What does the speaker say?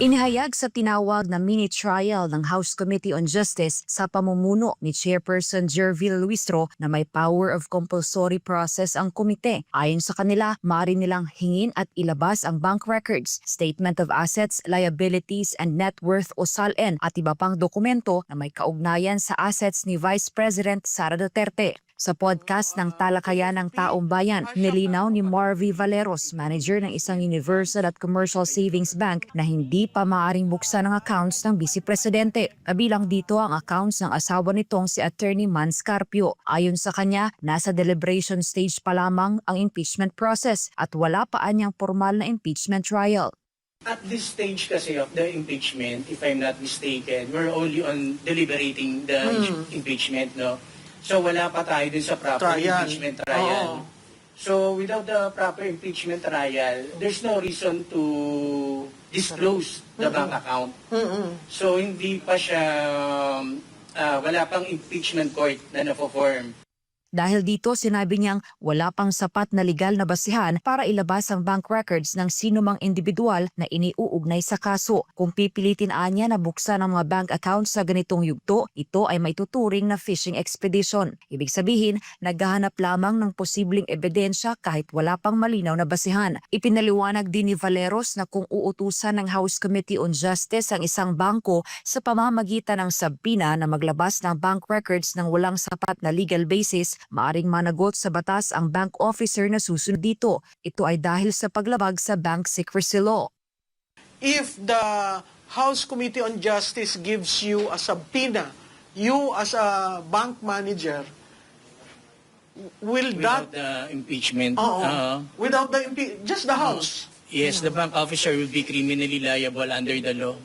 Inihayag sa tinawag na mini-trial ng House Committee on Justice sa pamumuno ni Chairperson Jervil Luistro na may power of compulsory process ang komite. Ayon sa kanila, maaari nilang hingin at ilabas ang bank records, statement of assets, liabilities, and net worth o SALN at iba pang dokumento na may kaugnayan sa assets ni Vice President Sara Duterte. Sa podcast ng Talakayan ng Taong Bayan, nilinaw ni Marvy Valeros, manager ng isang Universal at Commercial Savings Bank, na hindi pa maaaring buksan ang accounts ng Vice Presidente. Kabilang dito ang accounts ng asawa nitong si Attorney Mans Carpio. Ayon sa kanya, nasa deliberation stage pa lamang ang impeachment process at wala pa anyang formal na impeachment trial. At this stage kasi of the impeachment, if I'm not mistaken, we're only on deliberating the impeachment, no? So wala pa tayo din sa proper impeachment trial. So without the proper impeachment trial, there's no reason to disclose the bank account. So hindi pa siya, wala pang impeachment court na na-form. Dahil dito, sinabi niyang wala pang sapat na legal na basihan para ilabas ang bank records ng sinumang individual na iniuugnay sa kaso. Kung pipilitin niya na buksan ang mga bank accounts sa ganitong yugto, ito ay may tuturing na fishing expedition. Ibig sabihin, naghahanap lamang ng posibleng ebidensya kahit wala pang malinaw na basihan. Ipinaliwanag din ni Valeros na kung uutusan ng House Committee on Justice ang isang bangko sa pamamagitan ng sabina na maglabas ng bank records ng walang sapat na legal basis, maaring managot sa batas ang bank officer na susunod dito. Ito ay dahil sa paglabag sa Bank Secrecy Law. If the House Committee on Justice gives you a subpoena, you as a bank manager, will Without that... the impeachment. Without the just the House. Yes, the bank officer will be criminally liable under the law.